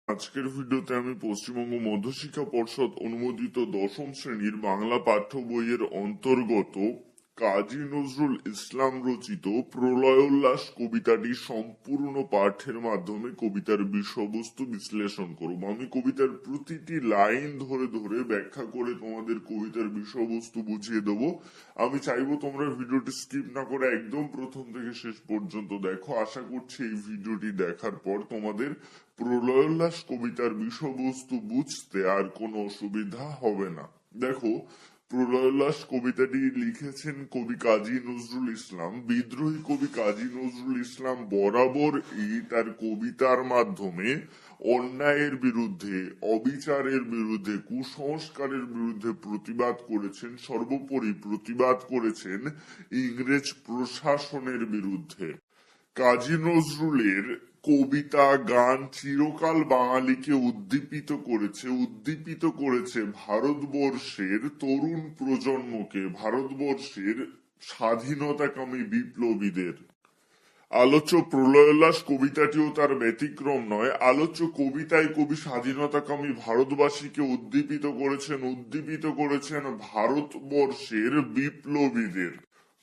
আজকের ভিডিওতে আমি পশ্চিমবঙ্গ মধ্যশিক্ষা পর্ষদ অনুমোদিত দশম শ্রেণীর বাংলা পাঠ্য বইয়ের অন্তর্গত কাজী নজরুল ইসলাম রচিত প্রলয়োল্লাস কবিতাটি সম্পূর্ণ পাঠের মাধ্যমে কবিতার বিষয়বস্তু বিশ্লেষণ করব। আমি কবিতার প্রতিটি লাইন ধরে ধরে ব্যাখ্যা করে তোমাদের কবিতার বিষয়বস্তু বুঝিয়ে দেব। আমি চাইবো তোমরা ভিডিওটি স্কিপ না করে একদম প্রথম থেকে শেষ পর্যন্ত দেখো। আশা করছি এই ভিডিওটি দেখার পর তোমাদের প্রলয়োল্লাস কবিতার বিষয়বস্তু বুঝতে আর কোনো অসুবিধা হবে না। দেখো, প্রলয়োল্লাস কবিতাটি লিখেছেন কবি কাজী নজরুল ইসলাম। বিদ্রোহী কবি কাজী নজরুল ইসলাম বরাবর তার কবিতার মাধ্যমে অন্যায়ের বিরুদ্ধে, অবিচারের বিরুদ্ধে, কুসংস্কারের বিরুদ্ধে প্রতিবাদ করেছেন। সর্বোপরি প্রতিবাদ করেছেন ইংরেজ প্রশাসনের বিরুদ্ধে। কাজী নজরুলের কবিতা, গান চিরকাল বাঙালিকে উদ্দীপিত করেছে ভারতবর্ষের তরুণ প্রজন্মকে, ভারতবর্ষের স্বাধীনতাকামী বিপ্লবীদের। আলোচ্য প্রলয়োল্লাস কবিতাটিও তার ব্যতিক্রম নয়। আলোচ্য কবিতায় কবি স্বাধীনতাকামী ভারতবাসীকে উদ্দীপিত করেছেন ভারতবর্ষের বিপ্লবীদের।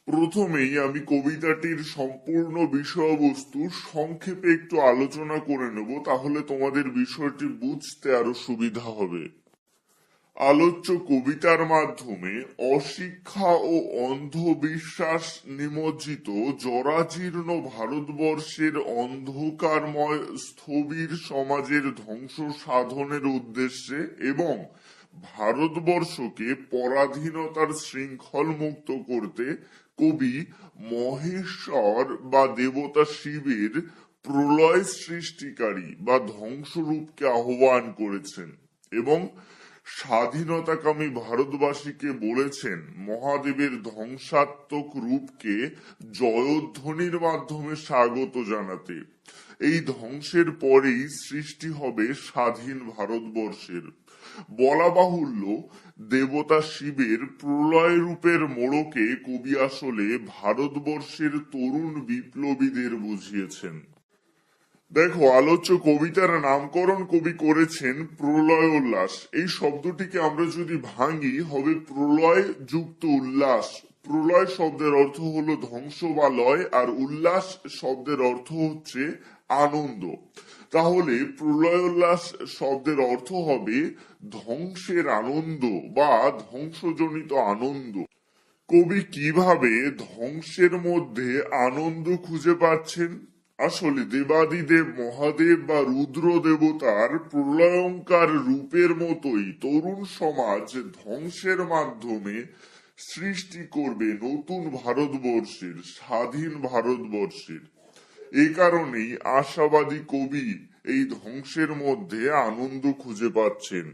প্রথমেই আমি কবিতাটির সম্পূর্ণ বিষয়বস্তু সংক্ষেপে একটু আলোচনা করে নেব, তাহলে তোমাদের বিষয়টি বুঝতে আরো সুবিধা হবে। আলোচ্য কবিতার মাধ্যমে অশিক্ষা ও অন্ধবিশ্বাস নিমজ্জিত জরাজীর্ণ ভারতবর্ষের অন্ধকারময় স্থবির সমাজের ধ্বংস সাধনের উদ্দেশ্যে এবং ভারতবর্ষকে পরাধীনতার শৃঙ্খল মুক্ত করতে কবি মহেশ্বর বা দেবতা শিবের প্রলয় সৃষ্টিকারী বা ধ্বংসরূপকে আহ্বান করেছেন এবং স্বাধীনতাকামী ভারতবাসীকে বলেছেন মহাদেবের ধ্বংসাত্মক রূপকে জয়ধ্বনির মাধ্যমে স্বাগত জানাতে। এই ধ্বংসের পরেই সৃষ্টি হবে স্বাধীন ভারতবর্ষের। বলা বাহুল্য, দেবতা শিবের প্রলয় রূপের মোড়কে কবি আসলে ভারতবর্ষের তরুণ বিপ্লবীদের বুঝিয়েছেন। দেখো, আলোচ্য কবিতার নামকরণ কবি করেছেন প্রলয়োল্লাস। এই শব্দটিকে আমরা যদি ভাঙি হবে প্রলয় যুক্ত উল্লাস। প্রলয় শব্দের অর্থ হলো ধ্বংস বা লয়, আর উল্লাস শব্দের অর্থ হচ্ছে আনন্দ। তাহলে প্রলয়োল্লাস শব্দের অর্থ হবে ধ্বংসের আনন্দ বা ধ্বংসজনিত আনন্দ। কবি কিভাবে ধ্বংসের মধ্যে আনন্দ খুঁজে পাচ্ছেন? আসলে দেবাদিদেব মহাদেব বা রুদ্র দেবতার প্রলয়ঙ্কার রূপের মতোই তরুণ সমাজ ধ্বংসের মাধ্যমে সৃষ্টি করবে নতুন ভারতবর্ষের, স্বাধীন ভারতবর্ষের। এ কারণেই আশাবাদী কবি এই ধ্বংসের মধ্যে আনন্দ খুঁজে পাচ্ছেন।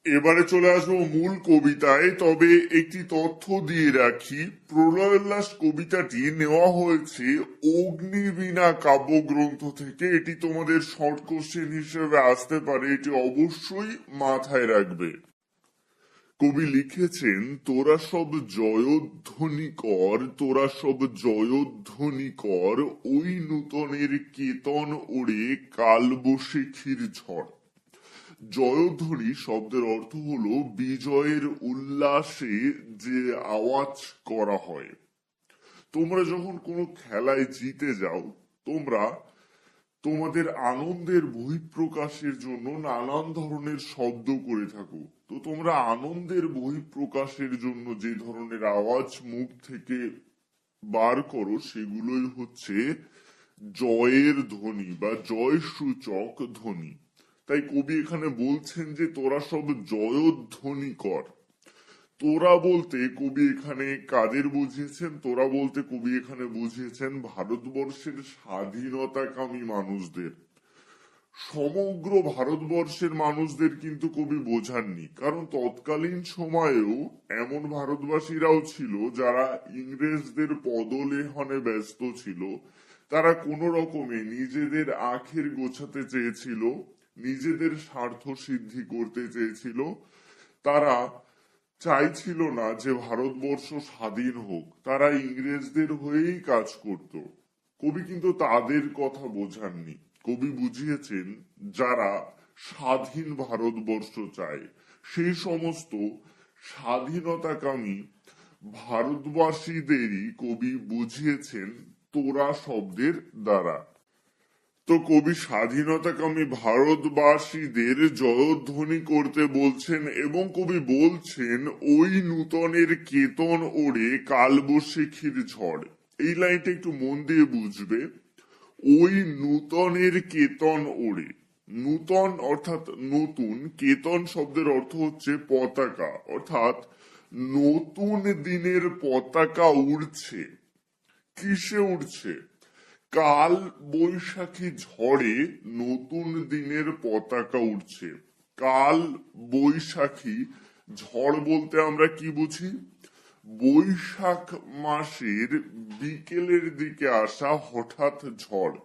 এবারে চলে আসবো মূল কবিতায়, তবে একটি তথ্য দিয়ে রাখি। প্রলয়োল্লাস কবিতাটি নেওয়া হয়েছে অগ্নিবীণা কাব্যগ্রন্থ থেকে। এটি তোমাদের শর্ট কোশ্চেন হিসেবে আসতে পারে, এটি অবশ্যই মাথায় রাখবে। কবি লিখেছেন, তোরা সব জয়ধ্বনি কর, ওই নূতনের কেতন ওড়ে কালবৈশাখীর ঝড়। জয়ধ্বনি শব্দের অর্থ হলো বিজয়ের উল্লাসে যে আওয়াজ করা হয়। তোমরা যখন কোনো খেলায় জিতে যাও, তোমরা তোমাদের আনন্দের বহিঃপ্রকাশের জন্য নানান ধরনের শব্দ করে থাকো। তো তোমরা আনন্দের বহিঃপ্রকাশের জন্য যে ধরনের আওয়াজ মুখ থেকে বার করো সেগুলোই হচ্ছে জয়ের ধ্বনি বা জয় সূচক ধ্বনি। তাই কবি এখানে বলছেন যে তোরা সব জয়ধ্বনি কর। তোরা বলতে কবি এখানে কাদের বুঝিয়েছেন? তোরা বলতে কবি এখানে বুঝিয়েছেন ভারতবর্ষের স্বাধীনতাকামী মানুষদের। সমগ্র ভারতবর্ষের মানুষদের কিন্তু কবি বোঝাননি, কারণ তৎকালীন সময়েও এমন ভারতবাসীরাও ছিল যারা ইংরেজদের পদলেহনে ব্যস্ত ছিল। তারা কোনো রকমে নিজেদের আখের গোছাতে চেয়েছিল, নিজেদের স্বার্থ সিদ্ধি করতে চেয়েছিল। তারা চাইছিল না যে ভারতবর্ষ স্বাধীন হোক, তারা ইংরেজদের হয়েই কাজ করত। কবি কিন্তু তাদের কথা বোঝাননি। কবি বুঝিয়েছেন যারা স্বাধীন ভারতবর্ষ চায়, সেই সমস্ত স্বাধীনতাকামী ভারতবাসীদেরই কবি বুঝিয়েছেন তোরা শব্দের দ্বারা। তো কবি স্বাধীনতাকামী ভারতবাসীদের জয়ধ্বনি করতে বলছেন এবং কবি বলছেন ওই নূতনের কেতন ওড়ে কালবৈশাখীর ঝড়। এই লাইনটা একটু মন দিয়ে বুঝবে। ওই নূতনের কেতন ওড়ে, নূতন অর্থাৎ নতুন, কেতন শব্দের অর্থ হচ্ছে পতাকা, অর্থাৎ নতুন দিনের পতাকা উড়ছে। কিসে উড়ছে? কাল বৈশাখী ঝড়ে নতুন দিনের পতাকা উঠছে। কাল বৈশাখী ঝড় বলতে আমরা কি বুঝি? বৈশাখ মাসের বিকেলের দিকে আসা হঠাৎ ঝড়।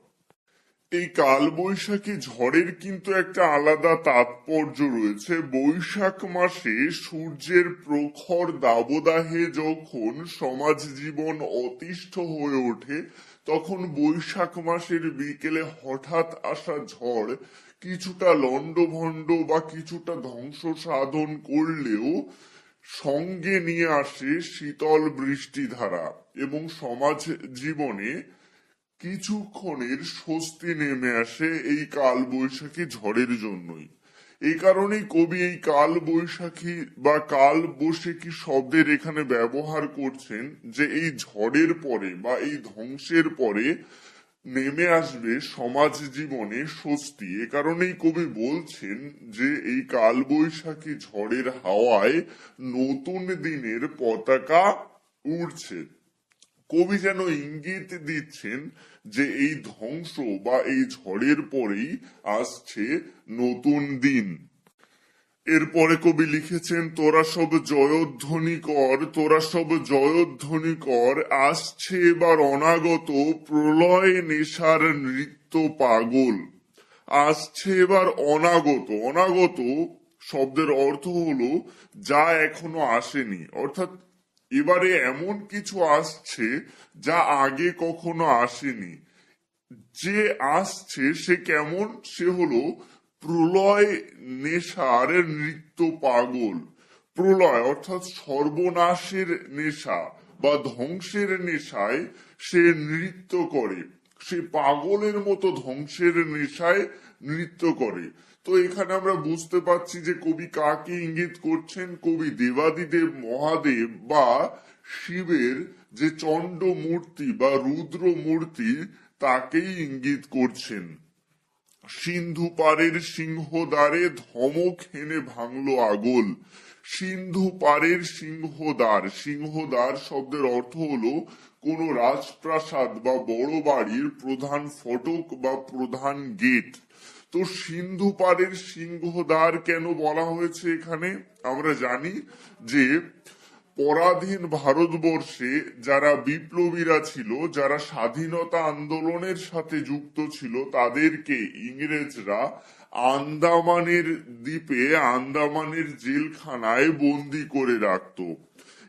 এই কাল বৈশাখী ঝড়ের কিন্তু একটা আলাদা তাৎপর্য রয়েছে। বৈশাখ মাসে সূর্যের প্রখর দাবদাহে যখন সমাজ জীবন অতিষ্ঠ হয়ে ওঠে, তখন বৈশাখ মাসের বিকেলে হঠাৎ আসা ঝড় কিছুটা লণ্ডভণ্ড বা কিছুটা ধ্বংস সাধন করলেও সঙ্গে নিয়ে আসে শীতল বৃষ্টিধারা এবং সমাজ জীবনে কিছুক্ষণের স্বস্তি নেমে আসে এই কাল বৈশাখী ঝড়ের জন্যই। এই কারণেই কবি এই কাল বৈশাখী বা কাল বৈশাখী শব্দের এখানে ব্যবহার করছেন, যে এই ঝড়ের পরে বা এই ধ্বংসের পরে নেমে আসবে সমাজ জীবনে স্বস্তি। এ কারণেই কবি বলছেন যে এই কাল বৈশাখী ঝড়ের হাওয়ায় নতুন দিনের পতাকা উড়ছে। কবি যেন ইঙ্গিত দিচ্ছেন যে এই ধ্বংস বা এই ঝড়ের পরেই আসছে নতুন দিন। এরপরে কবি লিখেছেন তোরা সব জয়ধ্বনি কর, তোরা সব জয়ধ্বনি কর, আসছে এবার অনাগত প্রলয় নেশার নৃত্য পাগল। আসছে এবার অনাগত। অনাগত শব্দের অর্থ হলো যা এখনো আসেনি, অর্থাৎ এবারে এমন কিছু আসছে যা আগে কখনো আসেনি। যে আসছে সে কেমন? সে হলো প্রলয় নেশার নৃত্য পাগল। প্রলয় অর্থাৎ সর্বনাশের নেশা বা ধ্বংসের নেশায় সে নৃত্য করে, সে পাগলের মতো ধ্বংসের নেশায় নৃত্য করে। তো এখানে আমরা বুঝতে পারছি যে কবি কাকে ইঙ্গিত করছেন? কবি দেবাদিদেব মহাদেব বা শিবের যে চণ্ড মূর্তি বা রুদ্র মূর্তি তাকেই ইঙ্গিত করছেন। সিন্ধু পারের সিংহদ্বারে ধমক হেনে ভাঙলো আগল। সিন্ধু পারের সিংহদ্বার, সিংহদ্বার শব্দের অর্থ হলো কোন রাজপ্রাসাদ বা বড় বাড়ির প্রধান ফটক বা প্রধান গেট। তো সিন্ধু পারের সিংহদ্বার কেন বলা হয়েছে এখানে? আমরা জানি যে পরাধীন ভারতবর্ষে যারা বিপ্লবীরা ছিল, যারা স্বাধীনতা আন্দোলনের সাথে যুক্ত ছিল, তাদেরকে ইংরেজরা আন্দামানের দ্বীপে আন্দামানের জেলখানায় বন্দি করে রাখতো।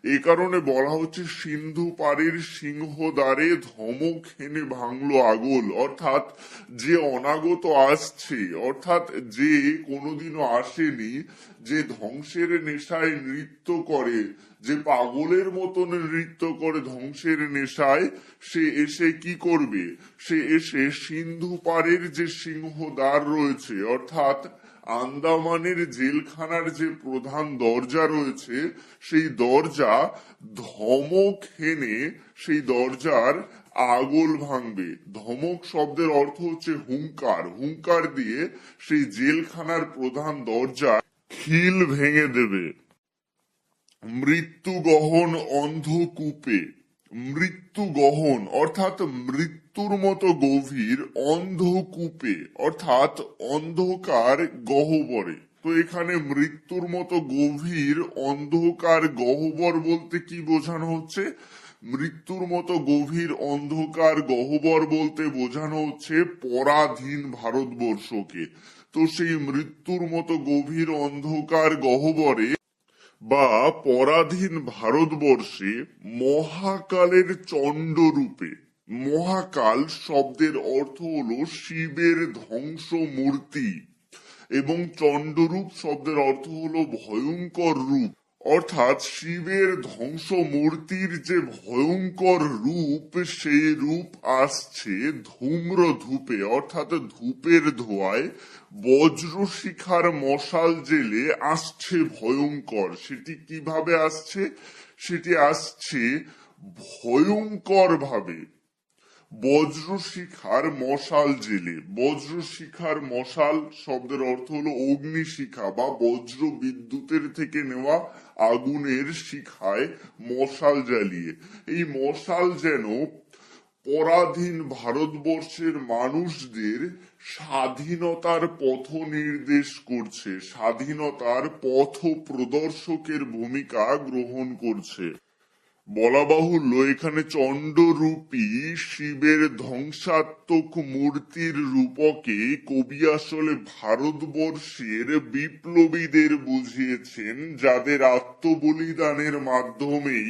এ কারণে বলা হচ্ছে সিন্ধু পারের সিংহদ্বারে ধমক হেনে ভাঙলো আগল, অর্থাৎ যে অনাগত আসছে, অর্থাৎ যে কোনোদিনও আসেনি, যে ধ্বংসের নেশায় নৃত্য করে, যে পাগলের মতন নৃত্য করে ধ্বংসের নেশায়, সে এসে কি করবে? সে এসে সিন্ধু পারের যে সিংহদ্বার রয়েছে, অর্থাৎ আন্দামানের জেলখানার যে প্রধান দরজা রয়েছে, সেই দরজা ধমক হেনে সেই দরজার আগল ভাঙবে। ধমক শব্দের অর্থ হচ্ছে হুঙ্কার। হুঙ্কার দিয়ে সেই জেলখানার প্রধান দরজা খিল ভেঙে দেবে। মৃত্যু গহন অন্ধকূপে, মৃত্যু গহন অর্থাৎ মৃত্যুর মতো গভীর, অন্ধকূপে অর্থাৎ অন্ধকার গহ্বরে। তো এখানে মৃত্যুর মতো গভীর অন্ধকার গহ্বর বলতে কি বোঝানো হচ্ছে? মৃত্যুর মতো গভীর অন্ধকার গহ্বর বলতে বোঝানো হচ্ছে পরাধীন ভারতবর্ষকে। তো সেই মৃত্যুর মতো গভীর অন্ধকার গহ্বরে বা পরাধীন ভারতবর্ষে মহাকালের চণ্ডরূপে, মহাকাল শব্দের অর্থ হলো শিবের ধ্বংস মূর্তি এবং চণ্ডরূপ শব্দের অর্থ হলো ভয়ঙ্কর রূপ। অর্থাৎ শিবের ধ্বংস মূর্তির যে ভয়ঙ্কর রূপ, সেই রূপ আসছে ধূম্র ধূপে, অর্থাৎ ধূপের ধোঁয়ায় বজ্রশিখার মশাল জেলে আসছে ভয়ঙ্কর। সেটি কিভাবে আসছে? সেটি আসছে ভয়ঙ্কর ভাবে বজ্রশিখার মশাল জেলে। বজ্রশিখার মশাল শব্দের অর্থ হলো অগ্নিশিখা বা বজ্র বিদ্যুতের থেকে নেওয়া আগুনের শিখায় মশাল জ্বালিয়ে। এই মশাল যেন পরাধীন ভারতবর্ষের মানুষদের স্বাধীনতার পথ নির্দেশ করছে, স্বাধীনতার পথ প্রদর্শকের ভূমিকা গ্রহণ করছে। বলা বাহুল্য, এখানে চণ্ডরূপী শিবের ধ্বংসাত্মক মূর্তির রূপকে কবি আসলে ভারতবর্ষের বিপ্লবীদের বুঝিয়েছেন, যাদের আত্মবলিদানের মাধ্যমেই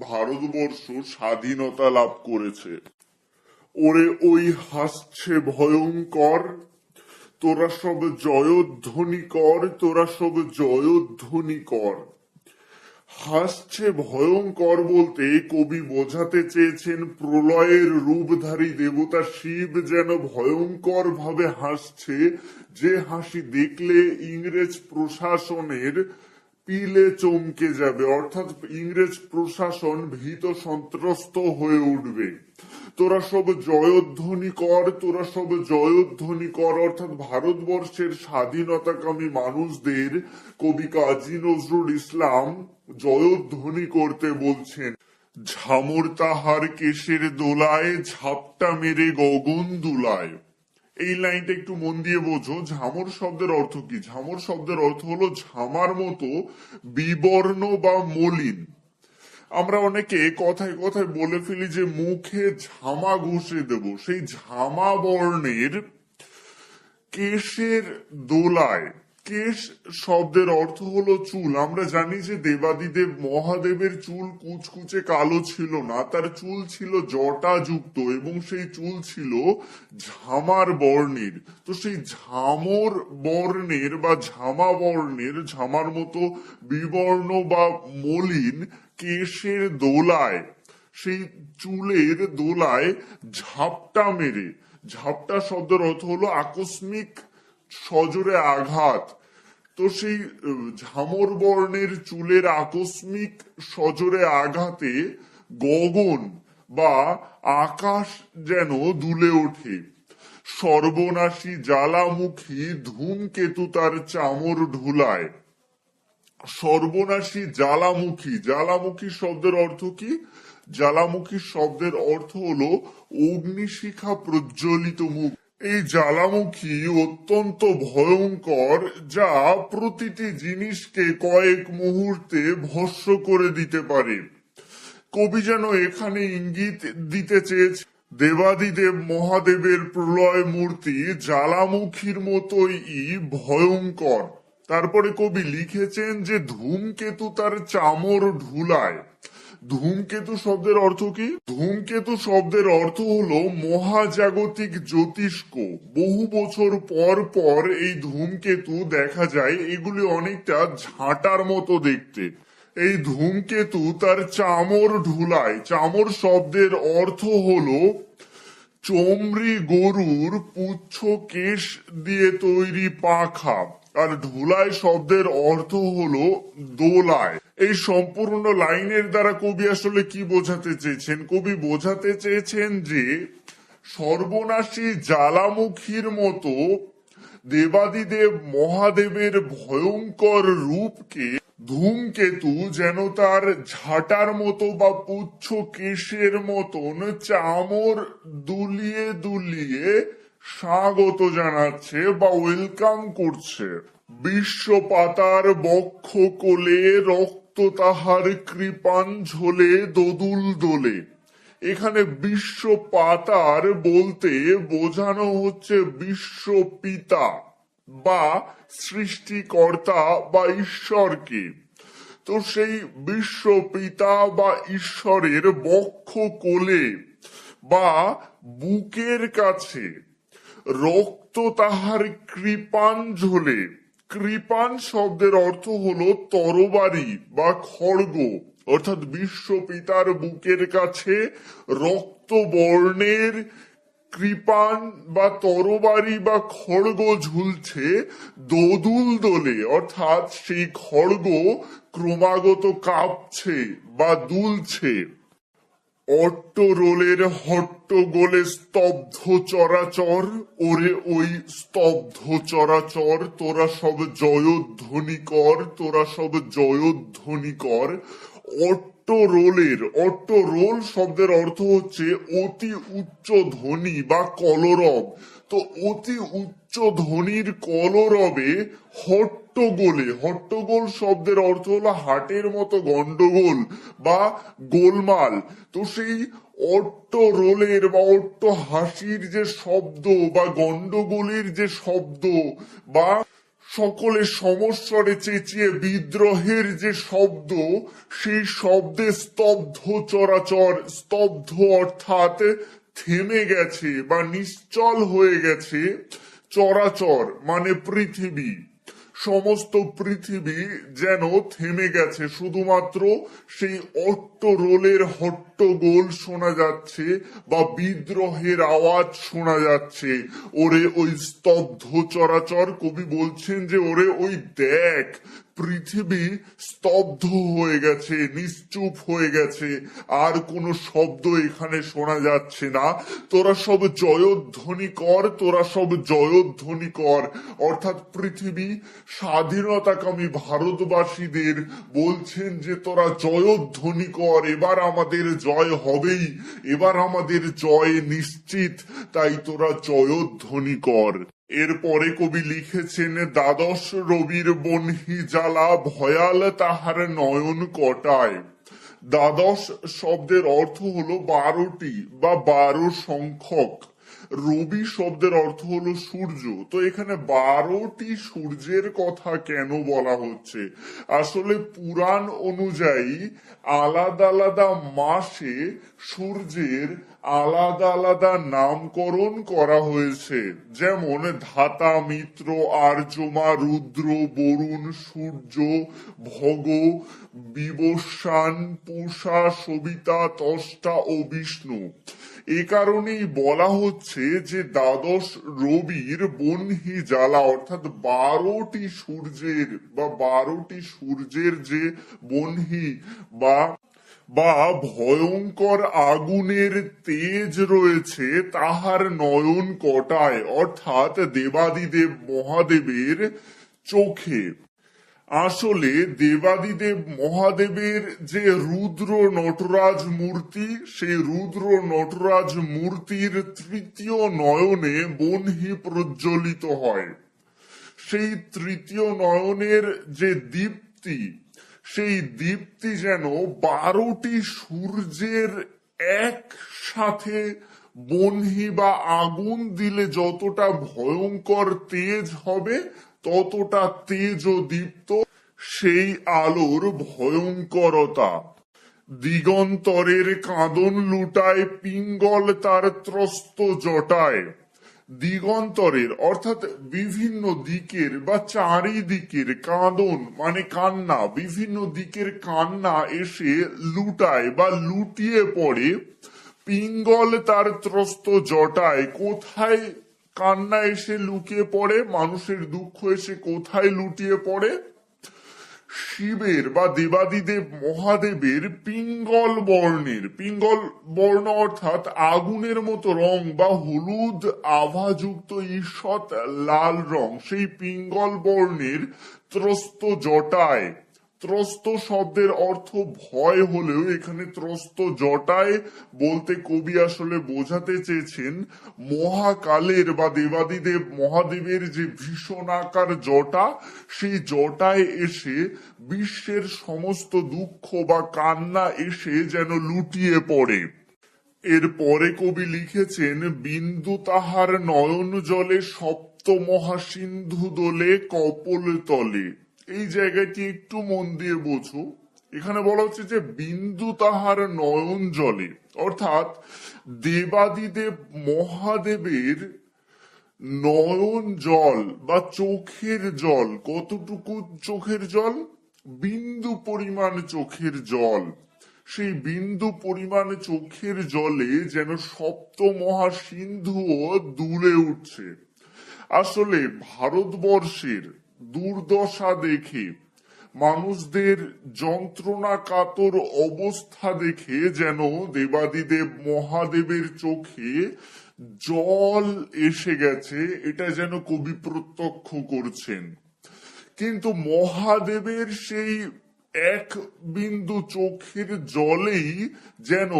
ভারতবর্ষ স্বাধীনতা লাভ করেছে। ওরে ওই হাসছে ভয়ঙ্কর, তোরা সব জয়ধ্বনি কর, তোরা সব জয়ধ্বনি কর। হাসছে ভয়ঙ্কর বলতে কবি বোঝাতে চেয়েছেন প্রলয়ের রূপধারী দেবতা শিব যেন ভয়ঙ্কর ভাবে হাসছে, যে হাসি দেখলে ইংরেজ প্রশাসনের পিলে চমকে যাবে, অর্থাৎ ইংরেজ প্রশাসন ভীত সন্ত্রস্ত হয়ে উঠবে। তোরা সব জয়ধ্বনি কর, তোরা সব জয়ধ্বনি কর, অর্থাৎ ভারতবর্ষের স্বাধীনতাকামী মানুষদের কবি কাজী নজরুল ইসলাম জয়ধ্বনি করতে বলছেন। ঝামর তাহার কেশের দোলায়, ঝাপটা মেরে গগন দুলায়। এই লাইনটা একটু মন দিয়ে বোঝো। ঝামর শব্দের অর্থ কি? ঝামর শব্দের অর্থ হলো ঝামার মতো বিবর্ণ বা মলিন। আমরা অনেকে কথায় কথায় বলে ফেলি যে মুখে ঝামা ঘষে দেব। সেই ঝামা বর্ণের কেশের দোলায়, কেশ শব্দের অর্থ হলো চুল। আমরা জানি যে দেবাদিদেব মহাদেবের চুল কুচকুচে কালো ছিল না, তার চুল ছিল জটা যুক্ত এবং সেই চুল ছিল ঝামার বর্ণের। তো সেই ঝামর বর্ণের বা ঝামা বর্ণের, ঝামার মতো বিবর্ণ বা মলিন কেশের দোলায়, সেই চুলের দোলায় ঝাপটা মেরে। ঝাপটা শব্দের অর্থ হলো আকস্মিক সজোরে আঘাত। তো সেই ঝামর বর্ণের চুলের আকস্মিক সজোরে আঘাতে গগন বা আকাশ যেন দুলে ওঠে। সর্বনাশী জ্বালামুখী ধূমকেতু তার চামর ঢুলায়। সর্বনাশী জ্বালামুখী, জ্বালামুখী শব্দের অর্থ কি? জ্বালামুখী শব্দের অর্থ হলো অগ্নিশিখা প্রজ্বলিত মুখ। এই জ্বালামুখী অত্যন্ত ভয়ঙ্কর, যা প্রতিটি জিনিসকে কয়েক মুহূর্তে ভস্ম করে দিতে পারে। কবি যেন এখানে ইঙ্গিত দিতে চেয়েছে দেবাদিদেব মহাদেবের প্রলয় মূর্তি জ্বালামুখীর মতোই ভয়ঙ্কর। তারপরে কবি লিখেছেন যে ধূমকেতু তার চামর ঢুলায়। ধূমকেতু শব্দের অর্থ কি? ধূমকেতু শব্দের অর্থ হলো মহাজাগতিক জ্যোতিষ্ক। বহু বছর পর পর এই ধূমকেতু দেখা যায়। এগুলি অনেকটা ঝাঁটার মতো দেখতে। এই ধূমকেতু তার চামর ঢুলায়। চামর শব্দের অর্থ হলো চমড়ি গরুর পুচ্ছ কেশ দিয়ে তৈরি পাখা। আর ঢুলায় শব্দের অর্থ হলো দোলায়। এই সম্পূর্ণ লাইনের দ্বারা কবি আসলে কি বোঝাতে চেয়েছেন? কবি বোঝাতে চেয়েছেন যে সর্বনাশী জ্বালামুখীর মতো দেবাদিদেব মহাদেবের ভয়ঙ্কর রূপকে ধূমকেতু যেন তার ঝাঁটার মতো বা পুচ্ছ কেশের মতন চামর দুলিয়ে দুলিয়ে স্বাগত জানাচ্ছে বা ওয়েলকাম করছে। বিশ্ব পাতার বক্ষ কোলে রক্ত তাহার কৃপান ঝোলে দোদুল দোলে। এখানে বিশ্ব পাতার বলতে বোঝানো হচ্ছে বিশ্ব পিতা বা সৃষ্টিকর্তা বা ঈশ্বরকে। তো সেই বিশ্ব পিতা বা ঈশ্বরের বক্ষ কোলে বা বুকের কাছে। রক্ত তাহার কৃপাঞ্জলে। কৃপান শব্দের অর্থ হলো তরবারি বা খড়গ, অর্থাৎ বিশ্ব পিতার বুকের কাছে রক্ত বর্ণের কৃপান বা তরবারি বা খড়গ ঝুলছে দোদুল দোলে, অর্থাৎ সেই খড়গ ক্রমাগত কাঁপছে বা দুলছে। অট্টরোলের হট্টগোলে স্তব্ধ চরাচর, ওরে ওই স্তব্ধ চরাচর, তোরা সব জয়ধ্বনি কর, তোরা সব জয়ধ্বনি কর। অট্টরোলের, অট্টরোল শব্দের অর্থ হচ্ছে অতি উচ্চ ধ্বনি বা কলরব। তো অতি উচ্চ ধ্বনির কলরবে হট্টগোলে, হট্টগোল শব্দের অর্থ হলো হাটের মতো গন্ডগোল বা গোলমাল। তো সেই অট্টরোলের বা অট্ট হাসির যে শব্দ বা গন্ডগোলের যে শব্দ বা সকলে সমস্বরে চেঁচিয়ে বিদ্রোহের যে শব্দ, সেই শব্দে স্তব্ধ চরাচর, স্তব্ধ অর্থাৎ থেমে গেছে বা নিশ্চল হয়ে গেছে। চরাচর মানে পৃথিবী, সমস্ত পৃথিবী যেন থেমে গেছে, শুধুমাত্র সেই অট্টরোলের হট্টগোল শোনা যাচ্ছে বা বিদ্রোহের আওয়াজ শোনা যাচ্ছে। ওরে ওই স্তব্ধ চরাচর, কবি বলছেন যে ওরে ওই দেখ, পৃথিবী স্তব্ধ হয়ে গেছে, নিশ্চুপ হয়ে গেছে, আর কোনো শব্দ এখানে শোনা যাচ্ছে না। তোরা সব জয়ধ্বনি কর, তোরা সব জয়ধ্বনি কর। অর্থাৎ পৃথিবী স্বাধীনতাকামী ভারতবাসীদের বলছেন যে তোরা জয়ধ্বনি কর, এবার আমাদের জয় হবেই, এবার আমাদের জয় নিশ্চিত, তাই তোরা জয়ধ্বনি কর। এরপরে কবি লিখেছেন, দ্বাদশ রবির বহ্নি জ্বালা ভয়াল তাহার নয়ন কটায়। দ্বাদশ শব্দের অর্থ হলো 12টি বা 12 সংখ্যক। রবি শব্দের অর্থ হলো সূর্য। তো এখানে 12টি সূর্যের কথা কেন বলা হচ্ছে? আসলে পুরাণ অনুযায়ী আলাদা আলাদা মাসে সূর্যের আলাদা আলাদা নামকরণ করা হয়েছে, যেমন ধাতা, মিত্র, আর্যমা, রুদ্র, বরুণ, সূর্য, ভগ, বিবস্বান, পূষা, সবিতা, ত্বষ্টা ও বিষ্ণু। এ কারণেই বলা হচ্ছে যে দ্বাদশ রবির বহ্নি জ্বালা, অর্থাৎ 12টি সূর্যের বা 12টি সূর্যের যে বহ্নি বা বা ভয়ঙ্কর আগুনের তেজ রয়েছে তাহার নয়ন কটায়, অর্থাৎ দেবাদিদেব মহাদেবের চোখে। আসলে দেবাদিদেব মহাদেবের যে রুদ্র নটরাজ মূর্তি, সেই রুদ্র নটরাজ মূর্তির তৃতীয় নয়নে বহ্নি প্রজ্বলিত হয়। সেই তৃতীয় নয়নের যে দীপ্তি, সেই দীপ্তি যেন 12টি সূর্যের একসাথে বহ্নি বা আগুন দিলে যতটা ভয়ঙ্কর তেজ হবে, ততটা তেজ ও দীপ্ত সেই আলোর ভয়ঙ্করতা। দিগন্তরের কাঁদন লুটায় পিঙ্গল তার ত্রস্ত জটায়। দিগন্তরের অর্থাৎ বিভিন্ন দিকের বা চারিদিকের, কাঁদন মানে কান্না, বিভিন্ন দিকের কান্না এসে লুটায় বা লুটিয়ে পড়ে পিঙ্গল তার ত্রস্ত জটায়। কোথায় কান্না এসে লুকিয়ে পড়ে, মানুষের দুঃখ এসে কোথায় লুটিয়ে পড়ে? শিবের বা দেবাদিদেব মহাদেবের পিঙ্গল বর্ণের, পিঙ্গল বর্ণ অর্থাৎ আগুনের মতো রং বা হলুদ আভাযুক্ত ঈষৎ লাল রং, সেই পিঙ্গল বর্ণের ত্রস্ত জটায়। ত্রস্ত শব্দের অর্থ ভয় হলেও এখানে ত্রস্ত জটায় বলতে কবি আসলে বোঝাতে চেয়েছেন মহাকালের বা দেবাদিদেব মহাদেবের যে ভীষণাকার জটা, সেই জটায় এসে বিশ্বের সমস্ত দুঃখ বা কান্না এসে যেন লুটিয়ে পড়ে। এরপরে কবি লিখেছেন, বিন্দু তাহার নয়ন জলে সপ্ত মহাসিন্ধু দোলে কপল তলে। এই জায়গাটি একটু মন দিয়ে বোঝো। এখানে বলা হচ্ছে যে বিন্দু তাহার নয়ন জলে, অর্থাৎ দেবাদিদেব মহাদেবের নয়ন জল বা চোখের জল, কতটুকু চোখের জল? বিন্দু পরিমাণ চোখের জল। সেই বিন্দু পরিমাণ চোখের জলে যেন সপ্ত মহাসিন্ধুও দুলে উঠছে। আসলে ভারতবর্ষের দুর্দশা দেখে, মানুষদের যন্ত্রণা কাতর অবস্থা দেখে যেন দেবাদিদেব মহাদেবের চোখে জল এসে গেছে, এটা যেন কবি প্রত্যক্ষ করছেন। কিন্তু মহাদেবের সেই এক বিন্দু চোখের জলেই যেন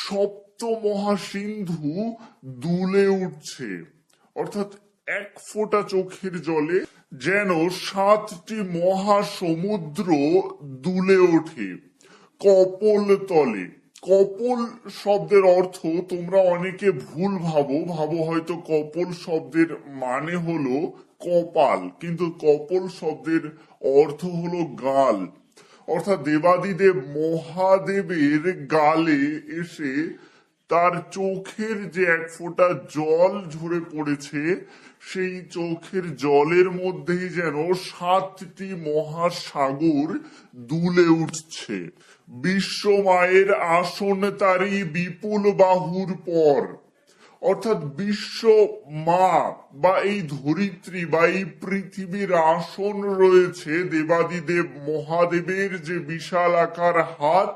সপ্ত মহাসিন্ধু দুলে উঠছে, অর্থাৎ এক ফোঁটা চোখের জলে যেন 7টি মহাসমুদ্র দুলে ওঠে কপোল তলে। কপোল শব্দের অর্থ তোমরা অনেকে ভুল ভাবো হয়তো কপোল শব্দের মানে হলো কপাল, কিন্তু কপোল শব্দের অর্থ হলো গাল। অর্থাৎ দেবাদিদেব মহাদেবের গালে এসে তার চোখের যে এক ফোঁটা জল ঝরে পড়েছে, সেই চোখের জলের মধ্যেই যেন 7টি মহাসাগর দুলে উঠছে। বিশ্ব মায়ের আসন তারি বিপুল বাহুর পর, অর্থাৎ বিশ্ব মা বা এই ধরিত্রী বা এই পৃথিবীর আসন রয়েছে দেবাদিদেব মহাদেবের যে বিশাল আকার হাত,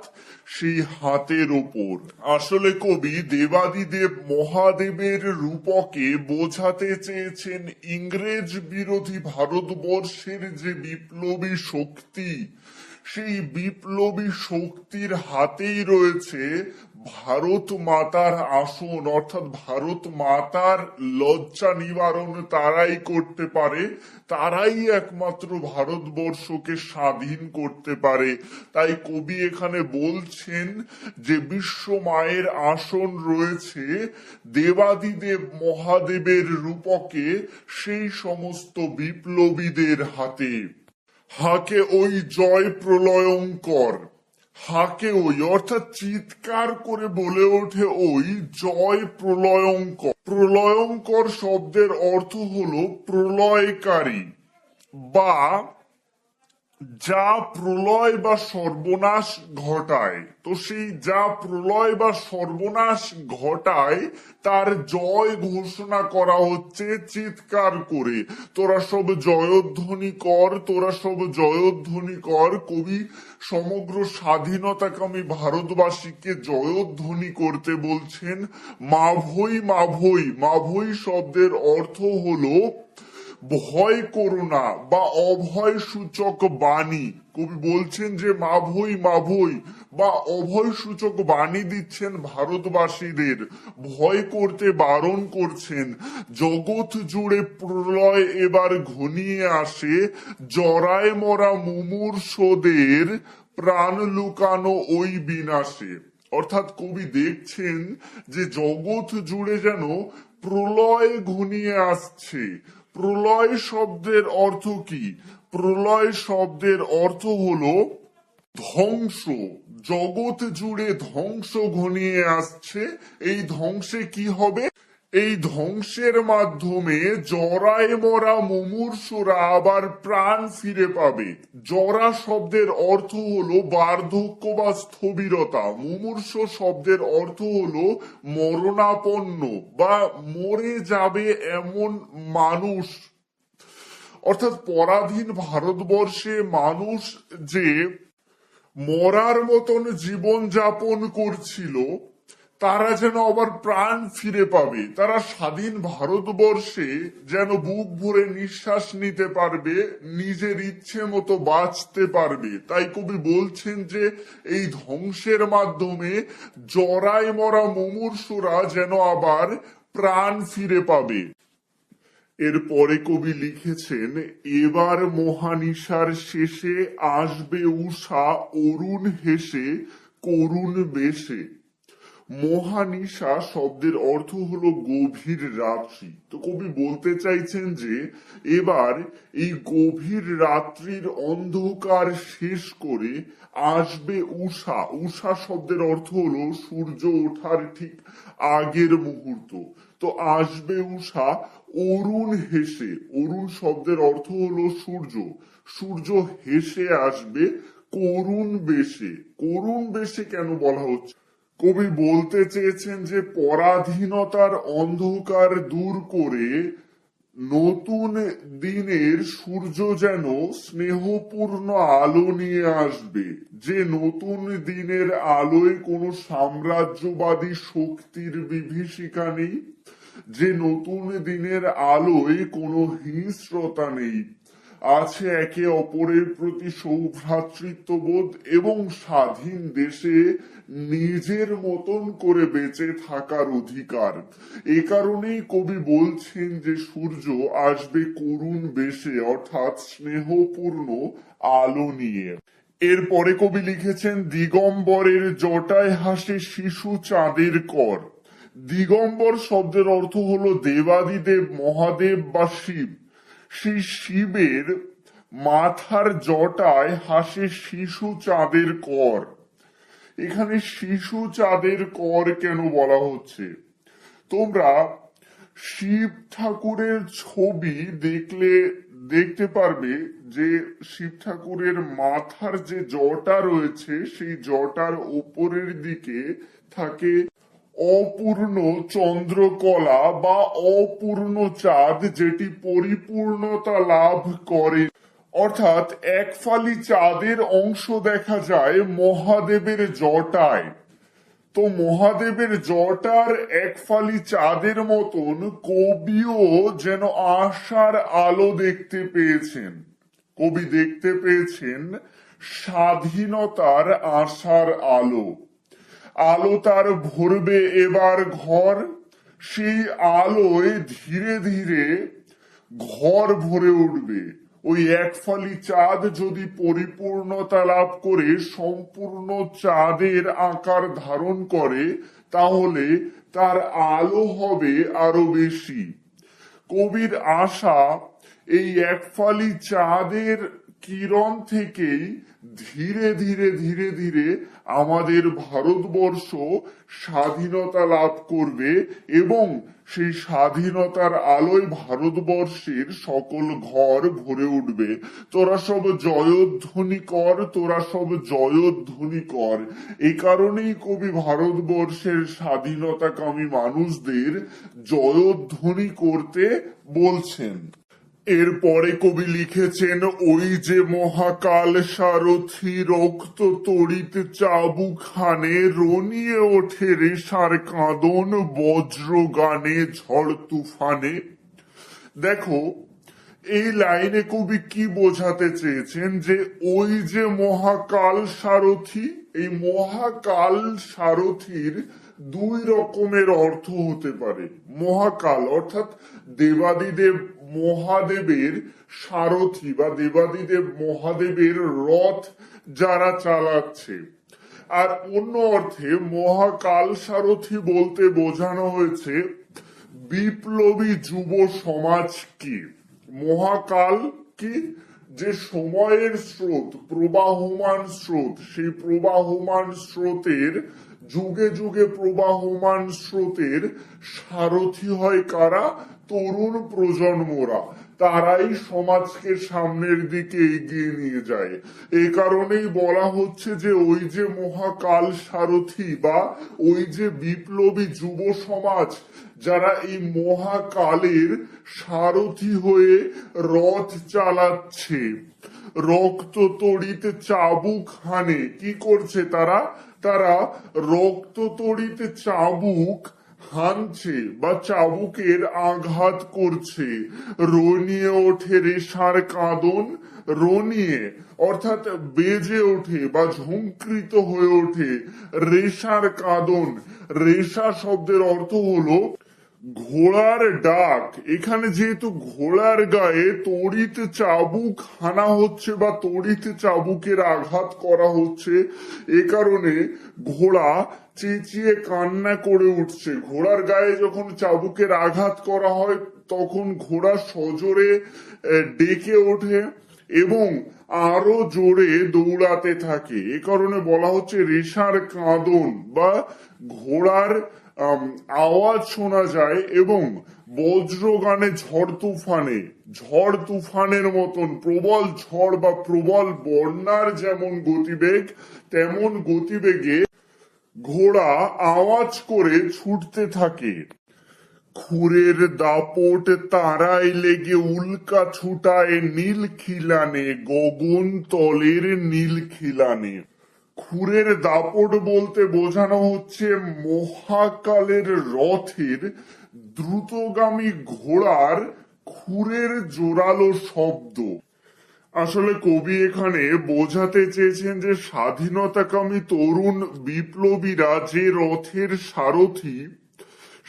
সেই হাতের ওপর। আসলে কবি দেবাদিদেব মহাদেবের রূপকে বোঝাতে চেয়েছেন ইংরেজ বিরোধী ভারতবর্ষের যে বিপ্লবী শক্তি, সেই বিপ্লবী শক্তির হাতেই রয়েছে ভারত মাতার আসন, অর্থাৎ ভারত মাতার লজ্জা নিবারণ তারাই করতে পারে, তারাই একমাত্র ভারতবর্ষকে স্বাধীন করতে পারে। তাই কবি এখানে বলছেন যে বিশ্ব মায়ের আসন রয়েছে দেবাদিদেব মহাদেবের রূপকে সেই সমস্ত বিপ্লবীদের হাতে। হাকে ওই জয় প্রলয়ঙ্কর, হাকে ওই অর্থাৎ চিৎকার করে বলে ওঠে ওই জয় প্রলয়ঙ্কর। প্রলয়ঙ্কর শব্দের অর্থ হলো প্রলয়কারী, বা যা প্রলয় বা সর্বনাশ ঘটায়। তো সেই যা প্রলয় বা সর্বনাশ ঘটায় তার জয় ঘোষণা করা হচ্ছে চিৎকার করে, তোরা সব জয়ধ্বনি কর, তোরা সব জয়ধ্বনি কর। কবি সমগ্র স্বাধীনতাকামী ভারতবাসীকে জয়ধ্বনি করতে বলছেন। মাভৈ মাভৈ, মাভৈ শব্দের অর্থ হলো ভয় করো না বা অভয় সূচক বাণী। কবি বলছেন যে মাভৈ মাভৈ বা অভয় সূচক বাণী দিচ্ছেন ভারতবাসীদের, ভয় করতে বারণ করছেন। জগৎ জুড়ে প্রলয় এবার ঘনিয়ে আসে, জরায় মরা মুমূর্ষদের প্রাণ লুকানো ওই বিনাশে। অর্থাৎ কবি দেখছেন যে জগৎ জুড়ে যেন প্রলয় ঘনিয়ে আসছে। প্রলয় শব্দের অর্থ কি? প্রলয় শব্দের অর্থ হলো ধ্বংস। জগৎ জুড়ে ধ্বংস ঘনিয়ে আসছে। এই ধ্বংসে কি হবে? এই ধ্বংসের মাধ্যমে জরায় মরা মুমূর্ষুরা আবার প্রাণ ফিরে পাবে। জরা শব্দের অর্থ হলো বার্ধক্য বা স্থবিরতা। মুমূর্ষ শব্দের অর্থ হলো মরণাপন্ন বা মরে যাবে এমন মানুষ। অর্থাৎ পরাধীন ভারতবর্ষে মানুষ যে মরার মতন জীবন যাপন করছিল, তারা যেন আবার প্রাণ ফিরে পাবে। তারা স্বাধীন ভারতবর্ষে যেন বুক ভরে নিঃশ্বাস নিতে পারবে, নিজের ইচ্ছে মতো বাঁচতে পারবে। তাই কবি বলছেন যে এই ধ্বংসের মাধ্যমে জরায় মরা মুমূর্ষুরা যেন আবার প্রাণ ফিরে পাবে। এরপরে কবি লিখেছেন, এবার মহানিশার শেষে আসবে উষা অরুণ হেসে করুণ বেশে। মহানিশা শব্দের অর্থ হলো গভীর রাত্রি। তো কবি বলতে চাইছেন যে এবার এই গভীর রাত্রির অন্ধকার শেষ করে আসবে উষা। উষা শব্দের অর্থ হলো সূর্য ওঠার ঠিক আগের মুহূর্ত। তো আসবে উষা অরুণ হেসে। অরুণ শব্দের অর্থ হলো সূর্য। সূর্য হেসে আসবে করুণ বেশে। করুণ বেশে কেন বলা হচ্ছে? কবি বলতে চেয়েছেন যে পরাধীনতার অন্ধকার দূর করে নতুন দিনের সূর্য যেন স্নেহপূর্ণ আলো নিয়ে আসবে। যে নতুন দিনের আলোয় কোনো সাম্রাজ্যবাদী শক্তির বিভীষিকা নেই, যে নতুন দিনের আলোয় কোনো হিংস্রতা নেই, আছে একে অপরের প্রতি সৌভ্রাতৃত্ববোধ এবং স্বাধীন দেশে নিজের মতন করে বেঁচে থাকার অধিকার। এ কারণেই কবি বলছেন যে সূর্য আসবে করুণ বেশে, অর্থাৎ স্নেহপূর্ণ আলো নিয়ে। এরপরে কবি লিখেছেন দিগম্বরের জটায় হাসে শিশু চাঁদের কর। দিগম্বর শব্দের অর্থ হলো দেবাদিদেব মহাদেব বা শিব। সেই শিবের মাথার জটায় হাসে শিশু চাঁদের কর। এখানে শিশু চাঁদের কর কেন বলা হচ্ছে? তোমরা শিব ঠাকুরের ছবি দেখলে দেখতে পারবে যে শিব ঠাকুরের মাথার যে জটা রয়েছে সেই জটার উপরের দিকে থাকে অপূর্ণ চন্দ্রকলা বা অপূর্ণ চাঁদ, যেটি পরিপূর্ণতা লাভ করে। অর্থাৎ এক ফালি চাঁদের অংশ দেখা যায় মহাদেবের জটায়। তো মহাদেবের জটার এক ফালি চাঁদের মতন কবিও যেন আশার আলো দেখতে পেয়েছেন। কবি দেখতে পেয়েছেন স্বাধীনতার আশার আলো। আলো তার ভরবে এবার ঘর। সেই আলোয় ধীরে ধীরে ঘর ভরে উঠবে। ওই এক ফালি চাঁদ যদি পরিপূর্ণতা লাভ করে সম্পূর্ণ চাঁদের আকার ধারণ করে, তাহলে তার আলো হবে আরো বেশি। কবির আশা এই এক ফালি চাঁদের কিরণ থেকেই ধীরে ধীরে ধীরে ধীরে আমাদের ভারতবর্ষ স্বাধীনতা লাভ করবে এবং সেই স্বাধীনতার আলোয় ভারতবর্ষের সকল ঘর ভরে উঠবে। তোরা সব জয়ধ্বনি কর, তোরা সব জয়ধ্বনি কর। এই কারণেই কবি ভারতবর্ষের স্বাধীনতাকামী মানুষদের জয়ধ্বনি করতে বলছেন। এরপরে কবি লিখেছেন ওই যে মহাকাল সারথি রক্ত তড়িৎ চাবুখানে রনিয়ে ওঠে রেশার কাঁদন বজ্র গানে ঝড় তুফানে। দেখো এই লাইনে কবি কি বোঝাতে চেয়েছেন? যে ওই যে মহাকাল সারথি, এই মহাকাল সারথির দুই রকমের অর্থ হতে পারে। মহাকাল অর্থাৎ দেবাদিদেব মহাদেবের সারথি বা দেবাদিদেব মহাদেবের রথ যারা চালাচ্ছে। আর অন্য অর্থে মহাকাল সারথি বলতে বোঝানো হয়েছে বিপ্লবী যুব সমাজকে। মহাকাল কি? যে সময়ের স্রোত, প্রবাহমান স্রোত, সেই প্রবাহমান স্রোতের যুগে যুগে প্রবাহমান স্রোতের সারথি হয় কারা? তরুণ প্রজন্মরা। তারাই সমাজকে সামনের দিকে এগিয়ে নিয়ে যায়। এই কারণেই বলা হচ্ছে যে ওই যে মহাকাল সারথি বা ওই যে বিপ্লবী যুব সমাজ যারা এই মহাকালের সারথি হয়ে রথ চালাচ্ছে, রক্ত তড়িতে চাবুক হানে। কি করছে তারা? তারা রক্ত তড়িতে চাবুক হানছে বা চাবুকের আঘাত করছে। রনিয়ে ওঠে রেশার কাঁদন। রনিয়ে অর্থাৎ বেজে ওঠে বা ঝঙ্কৃত হয়ে ওঠে রেশার কাঁদন। রেশা শব্দের অর্থ হলো ঘোড়ার ডাক, এখানে যেহেতু ঘোড়ার গায়ে তড়িৎ চাবুক হানা হচ্ছে বা তড়িৎ চাবুকের আঘাত করা হচ্ছে, এ কারণে ঘোড়া চেঁচিয়ে কান্না করে উঠছে। ঘোড়ার গায়ে যখন চাবুকের আঘাত করা হয় তখন ঘোড়া সজোরে ডেকে ওঠে এবং আরো জোরে দৌড়াতে থাকে। এ কারণে বলা হচ্ছে রেশার কাঁদন বা ঘোড়ার আওয়াজ শোনা যায় এবং বজ্রগানে ঝড় তুফানের মতন প্রবল ঝড় বা প্রবল বন্যার যেমন গতিবেগ, তেমন গতিবেগে ঘোড়া আওয়াজ করে ছুটতে থাকে। খুরের দাপট তারায় লেগে উল্কা ছুটায় নীল খিলানে, গগন তলের নীল খিলানে। খুরের দাপট বলতে বোঝানো হচ্ছে মহাকালের রথের দ্রুতগামী ঘোড়ার খুরের জোরালো শব্দ। আসলে কবি এখানে বোঝাতে চেয়েছেন যে স্বাধীনতাকামী তরুণ বিপ্লবীরা যে রথের সারথি,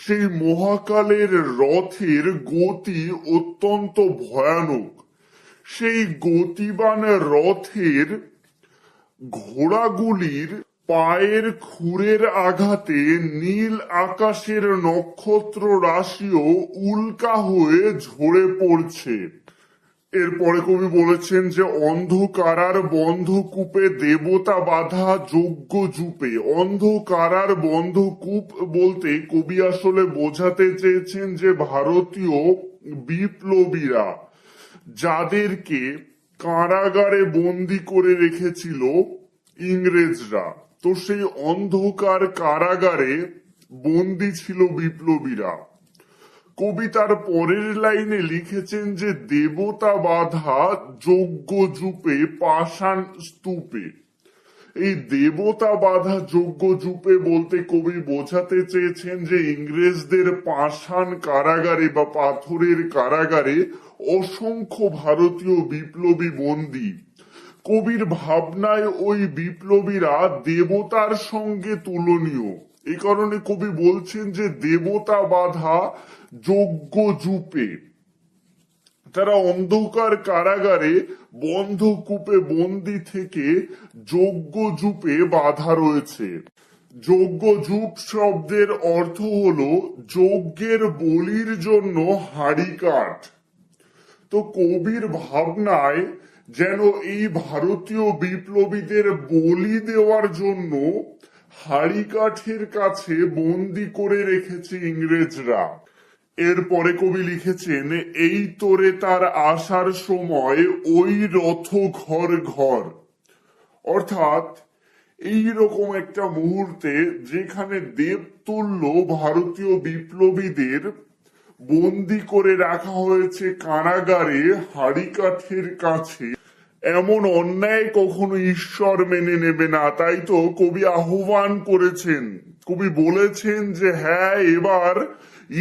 সেই মহাকালের রথের গতি অত্যন্ত ভয়ানক। সেই গতিবান রথের ঘোড়াগুলির পায়ের খুরের আঘাতে নীল আকাশের নক্ষত্র রাশিও উল্কা হয়ে ঝরে পড়ছে। এরপরে কবি বলেছেন যে অন্ধকারার বন্ধকূপে দেবতা বাধা যজ্ঞ জুপে। অন্ধকারার বন্ধকূপ বলতে কবি আসলে বোঝাতে চেয়েছেন যে ভারতীয় বিপ্লবীরা যাদেরকে কারাগারে বন্দি করে রেখেছিল ইংরেজরা, তো সেই অন্ধকার কারাগারে বন্দি ছিল বিপ্লবীরা। কবিতার পরের লাইনে লিখেছেন যে দেবতা বাধা যজ্ঞ জুপে পাষাণ স্তূপে। এই দেবতা বাধা যজ্ঞ জুপে বলতে কবি বোঝাতে চেয়েছেন যে ইংরেজদের পাষাণ কারাগারে বা পাথরের কারাগারে অসংখ্য ভারতীয় বিপ্লবী বন্দী। কবির ভাবনায় ওই বিপ্লবীরা দেবতার সঙ্গে তুলনীয়। এই কারণে কবি বলছেন যে দেবতা বাধা যজ্ঞ জুপে। তারা অন্ধকার কারাগারে বন্ধকূপে বন্দি থেকে যজ্ঞ জুপে বাধা রয়েছে। যজ্ঞ জুপ শব্দের অর্থ হলো যজ্ঞের বলির জন্য হাড়ি কাঠ। তো কবির ভাবনায় যেন এই ভারতীয় বিপ্লবীদের বলি দেওয়ার জন্য হাড়ি কাঠের কাছে বন্দি করে রেখেছে ইংরেজরা। এরপরে কবি লিখেছেন এই তোরে তার আসার সময় ওই রথ ঘর ঘর। অর্থাৎ এই রকম একটা মুহূর্তে যেখানে দেবতুল্য ভারতীয় বিপ্লবীদের বন্দি করে রাখা হয়েছে কারাগারে হাড়ি কাঠের কাছে, এমন অন্যায় কখনো ঈশ্বর মেনে নেবে না। তাই তো কবি আহ্বান করেছেন, কবি বলেছেন যে হ্যাঁ, এবার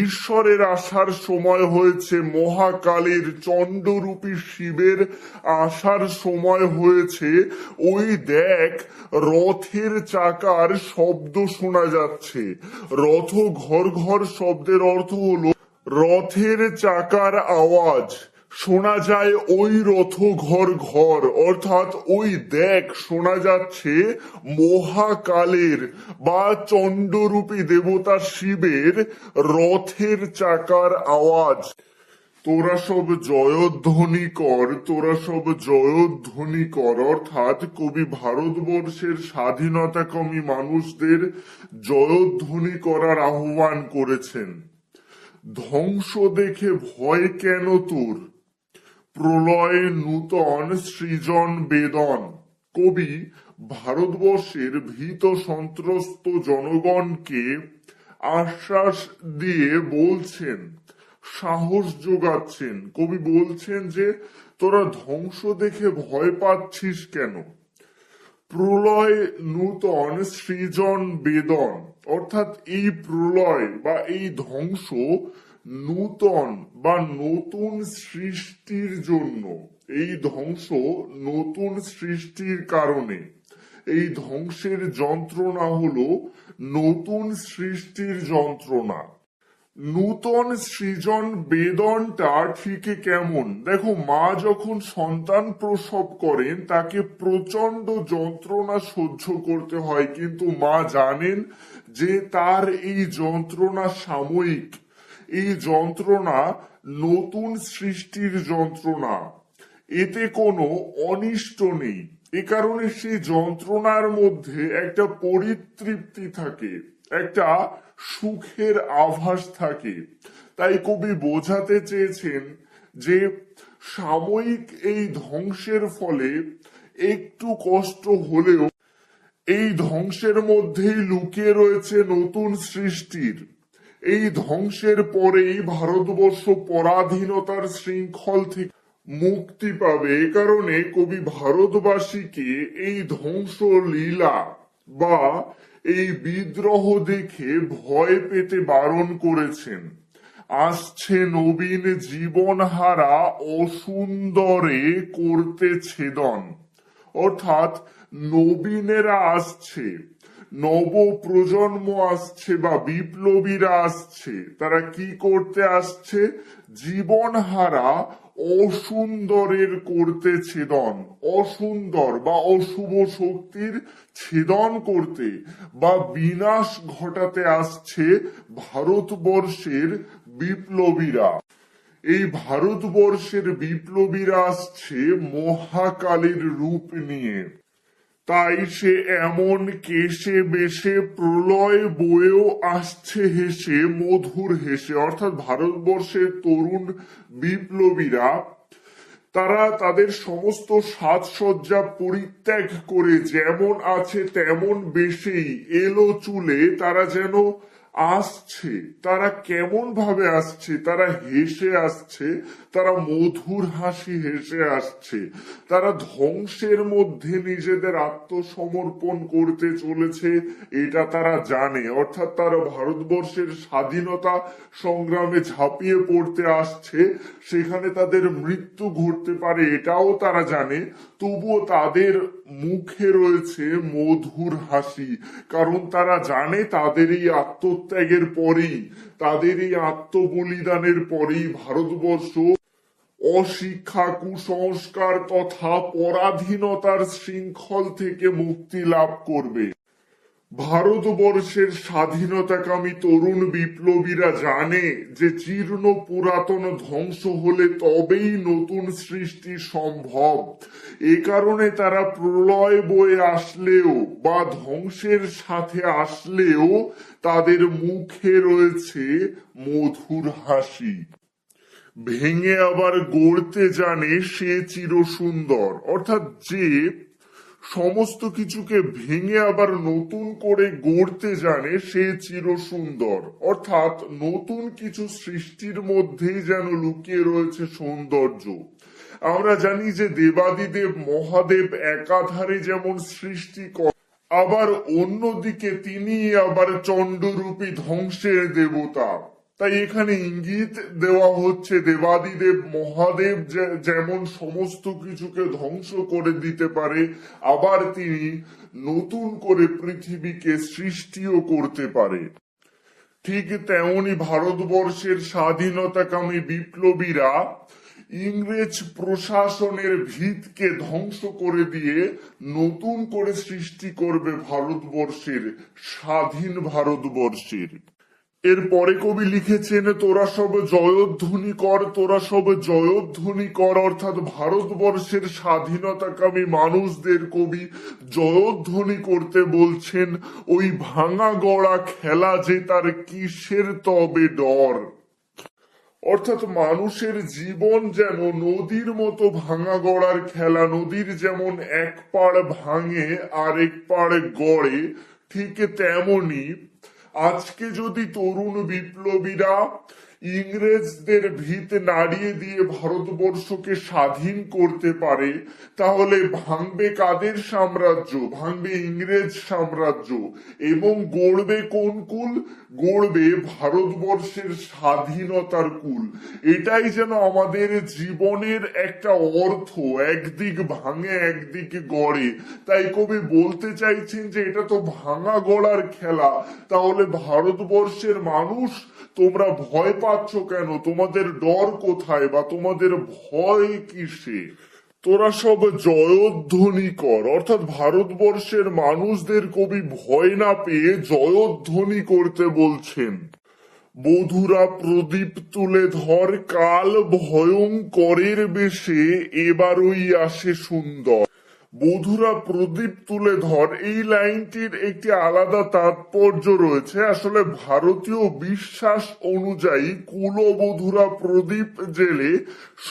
ঈশ্বরের আসার সময় হয়েছে, মহাকালের চণ্ডরূপী শিবের আসার সময় হয়েছে। ওই দেখ রথের চাকার শব্দ শোনা যাচ্ছে। রথ ঘর ঘর শব্দের অর্থ হলো রথের চাকার আওয়াজ শোনা যায় ওই রথ ঘর ঘর, অর্থাৎ ওই দেখ শোনা যাচ্ছে মহাকালের বা চণ্ডরূপী দেবতা শিবের রথের চাকার আওয়াজ। তোরা সব জয়ধ্বনি কর, তোরা সব জয়ধ্বনি কর। অর্থাৎ কবি ভারতবর্ষের স্বাধীনতাকামী মানুষদের জয়ধ্বনি করার আহ্বান করেছেন। ধ্বংস দেখে ভয় কেন তোর, প্রলয় নূতন সৃজন বেদন। কবি ভারতবর্ষের ভীত সন্ত্রস্ত জনগণকে আশ্বাস দিয়ে বলছেন, সাহস যোগাচ্ছেন। কবি বলছেন যে তোরা ধ্বংস দেখে ভয় পাচ্ছিস কেন? প্রলয় নূতন সৃজন বেদন, অর্থাৎ এই প্রলয় বা এই ধ্বংস নূতন বা নতুন সৃষ্টির জন্য। এই ধ্বংস নতুন সৃষ্টির কারণে। এই ধ্বংসের যন্ত্রণা হলো নতুন সৃষ্টির যন্ত্রণা। নূতন সৃজন বেদনটা ঠিক কেমন? দেখো, মা যখন সন্তান প্রসব করেন তাকে প্রচন্ড যন্ত্রণা সহ্য করতে হয়, কিন্তু মা জানেন যে তার এই যন্ত্রণা সাময়িক, এই যন্ত্রণা নতুন সৃষ্টির যন্ত্রণা, এতে কোনো অনিষ্ট নেই। এ কারণে সেই যন্ত্রণার মধ্যে একটা পরিতৃপ্তি থাকে, একটা সুখের আভাস থাকে। তাই কবি বোঝাতে চেয়েছেন যে সাময়িক এই ধ্বংসের ফলে একটু কষ্ট হলেও এই ধ্বংসের মধ্যেই লুকিয়ে রয়েছে নতুন সৃষ্টির। এই ধ্বংসের পরেই ভারতবর্ষ পরাধীনতার শৃঙ্খল থেকে মুক্তি পাবে। এ কারণে কবি ভারতবাসীকে এই ধ্বংস লীলা বা এই বিদ্রোহ দেখে ভয় পেতে বারণ করেছেন। আসছে নবীন জীবনহারা অসুন্দরে করতে ছেদন, অর্থাৎ নবীনেরা আসছে, নব প্রজন্ম আসছে বা বিপ্লবীরা আসছে। তারা কি করতে আসছে? জীবনহারা অসুন্দরের করতে ছেদন, অসুন্দর বা অশুভ শক্তির ছেদন করতে বা বিনাশ ঘটাতে আসছে ভারতবর্ষের বিপ্লবীরা। এই ভারতবর্ষের বিপ্লবীরা আসছে মহাকালীর রূপ নিয়ে। তাই সে এমন কেশে বেশে প্রলয় বয়েও আসছে হেসে, মধুর হেসে। অর্থাৎ ভারতবর্ষের তরুণ বিপ্লবীরা তারা তাদের সমস্ত সাজসজ্জা পরিত্যাগ করে যেমন আছে তেমন বেশেই এলো চুলে তারা যেন আসছে। তারা কেমন ভাবে আসছে? তারা হেসে আসছে, তারা মধুর হাসি হেসে আসছে। তারা ধ্বংসের মধ্যে নিজেদের আত্মসমর্পণ করতে চলেছে, এটা তারা জানে। অর্থাৎ তারা ভারতবর্ষের স্বাধীনতা সংগ্রামে ঝাঁপিয়ে পড়তে আসছে, সেখানে তাদের মৃত্যু ঘটতে পারে এটাও তারা জানে। তবুও তাদের মুখে রয়েছে মধুর হাসি, কারণ তারা জানে তাদের এই আত্মত্যাগের পরেই, তাদের এই আত্মবলিদানের পরেই ভারতবর্ষ অশিক্ষা, কুসংস্কার তথা পরাধীনতার শৃঙ্খল থেকে মুক্তি লাভ করবে। ভারতবর্ষের স্বাধীনতাকামী তরুণ বিপ্লবীরা জানে যে জীর্ণ পুরাতন ধ্বংস হলে তবেই নতুন সৃষ্টি সম্ভব। এ কারণে তারা প্রলয় বয়ে আসলেও বা ধ্বংসের সাথে আসলেও তাদের মুখে রয়েছে মধুর হাসি। ভেঙে আবার গড়তে জানে সে চির সুন্দর, অর্থাৎ যে সমস্ত কিছুকে ভেঙে আবার নতুন করে গড়তে জানে সে চির সুন্দর। অর্থাৎ নতুন কিছু সৃষ্টির মধ্যেই যেন লুকিয়ে রয়েছে সৌন্দর্য। আমরা জানি যে দেবাদিদেব মহাদেব একাধারে যেমন সৃষ্টি করে, আবার অন্যদিকে তিনি আবার চণ্ডরূপী ধ্বংসের দেবতা। তাই এখানে ইঙ্গিত দেওয়া হচ্ছে দেবাদিদেব মহাদেব যেমন সমস্ত কিছুকে ধ্বংস করে দিতে পারে, আবার তিনি নতুন করে পৃথিবীকে সৃষ্টিও করতে পারে। ঠিক তেমনি ভারতবর্ষের স্বাধীনতাকামী বিপ্লবীরা ইংরেজ প্রশাসনের ভিতকে ধ্বংস করে দিয়ে নতুন করে সৃষ্টি করবে ভারতবর্ষের, স্বাধীন ভারতবর্ষের। এরপরে কবি লিখেছেন, তোরা সব জয়ধ্বনি কর, তোরা সব জয়ধ্বনি কর। অর্থাৎ ভারতবর্ষের স্বাধীনতাকামী মানুষদের কবি জয়ধ্বনি করতে বলছেন। ওই ভাঙা গড়া খেলা যে তার কিসের তবে ডর। অর্থাৎ মানুষের জীবন যেন নদীর মতো ভাঙা গড়ার খেলা। নদীর যেমন এক পাড় ভাঙে আর এক পাড় গড়ে, ঠিক তেমনি আজকে যদি তরুণ বিপ্লবীরা ইংরেজদের ভিত নাড়িয়ে দিয়ে ভারতবর্ষকে স্বাধীন করতে পারে, তাহলে ভাঙবে কাদের সাম্রাজ্য? ভাঙবে ইংরেজ সাম্রাজ্য। এবং গড়বে কোন কুল? গড়বে ভারতবর্ষের স্বাধীনতার কুল। এটাই যেন আমাদের জীবনের একটা অর্থ, একদিক ভাঙে একদিক গড়ে। তাই কবি বলতে চাইছেন যে এটা তো ভাঙা গড়ার খেলা, তাহলে ভারতবর্ষের মানুষ তোমরা ভয় পাচ্ছ কেন? তোমাদের ডর কোথায় বা তোমাদের ভয় কিসে? তোরা সব জয়ধ্বনি কর। অর্থাৎ ভারতবর্ষের মানুষদের কবি ভয় না পেয়ে জয়ধ্বনি করতে বলছেন। বধুরা প্রদীপ তুলে ধর, কাল ভয়ঙ্করের বেশে এবারই আসে সুন্দর। বধুরা প্রদীপ তুলে ধর, এই লাইনটির একটি আলাদা তাৎপর্য রয়েছে। আসলে ভারতীয় বিশ্বাস অনুযায়ী কুলবধূরা প্রদীপ জেলে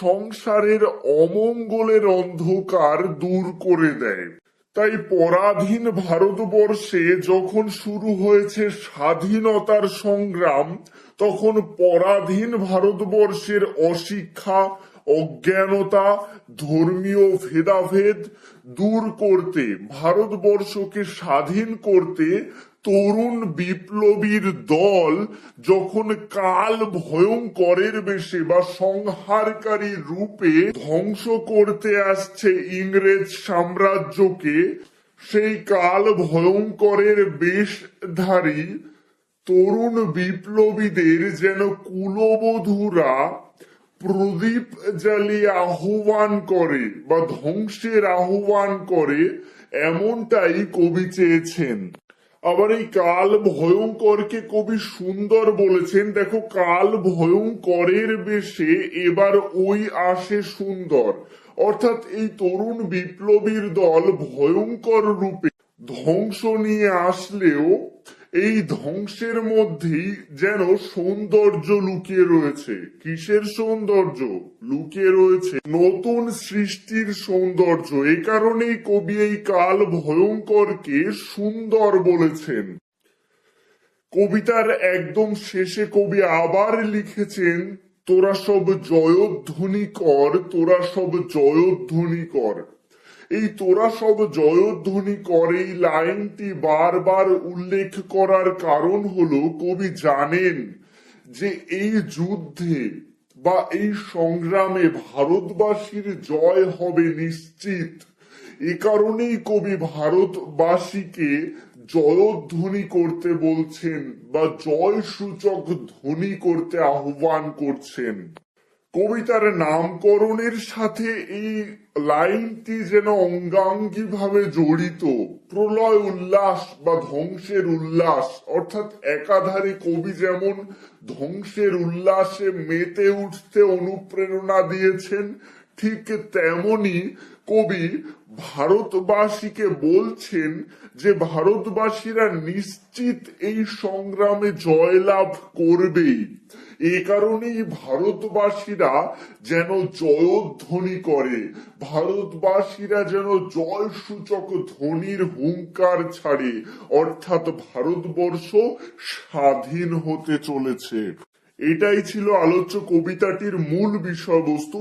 সংসারের অমঙ্গলের অন্ধকার দূর করে দেয়। তাই পরাধীন ভারতবর্ষে যখন শুরু হয়েছে স্বাধীনতার সংগ্রাম, তখন পরাধীন ভারতবর্ষের অশিক্ষা, অজ্ঞানতা, ধর্মীয় ভেদাভেদ দূর করতে, ভারতবর্ষকে স্বাধীন করতে তরুণ বিপ্লবীর দল যখন কাল ভয়ঙ্করের বেশে বা সংহারকারী রূপে ধ্বংস করতে আসছে ইংরেজ সাম্রাজ্যকে, সেই কাল ভয়ঙ্করের বেশধারী তরুণ বিপ্লবীদের যেন কুলবধূরা প্রদীপ জ্বালিয়ে আহ্বান করে বা ধ্বংসের আহ্বান করে, এমনটাই কবি চেয়েছেন। আবার এই কাল ভয়ঙ্করকে কবি সুন্দর বলেছেন। দেখো, কাল ভয়ঙ্করের বেশে এবার ওই আসে সুন্দর। অর্থাৎ এই তরুণ বিপ্লবীর দল ভয়ঙ্কর রূপে ধ্বংস নিয়ে আসলেও এই ধ্বংসের মধ্যেই যেন সৌন্দর্য লুকিয়ে রয়েছে। কিসের সৌন্দর্য? লুকিয়ে রয়েছে নতুন সৃষ্টির সৌন্দর্য। এই কারণেই কবি এই কাল ভয়ঙ্করকে সুন্দর বলেছেন। কবিতার একদম শেষে কবি আবার লিখেছেন, তোরা সব জয়ধ্বনি কর, তোরা সব জয়ধ্বনি কর। এই তোরা সব জয়ধ্বনি কর এই লাইনটি বারবার উল্লেখ করার কারণ হলো কবি জানেন যে এই যুদ্ধে বা এই সংগ্রামে ভারতবাসীর জয় হবে নিশ্চিত। এ কারণেই কবি ভারতবাসীকে জয়ধ্বনি করতে বলছেন বা জয় সূচক ধ্বনি করতে আহ্বান করছেন। কবিতার নামকরণের সাথে এই লাইনটি যেন অঙ্গাঙ্গী ভাবে জড়িত। প্রলয় উল্লাস বা ধ্বংসের উল্লাস, অর্থাৎ একাধারে কবি যেমন ধ্বংসের উল্লাসে মেতে উঠতে অনুপ্রেরণা দিয়েছেন, ঠিক তেমনি কবি ভারতবাসীকে বলছেন যে ভারতবাসীরা নিশ্চিত এই সংগ্রামে জয়লাভ করবেই। এ কারণেই ভারতবাসীরা যেন জয়ধ্বনি করে, ভারতবাসীরা যেন জয় সূচক ধ্বনির হুঙ্কার ছাড়ে, অর্থাৎ ভারতবর্ষ স্বাধীন হতে চলেছে। এটাই ছিল আলোচ্য কবিতাটির মূল বিষয়বস্তু।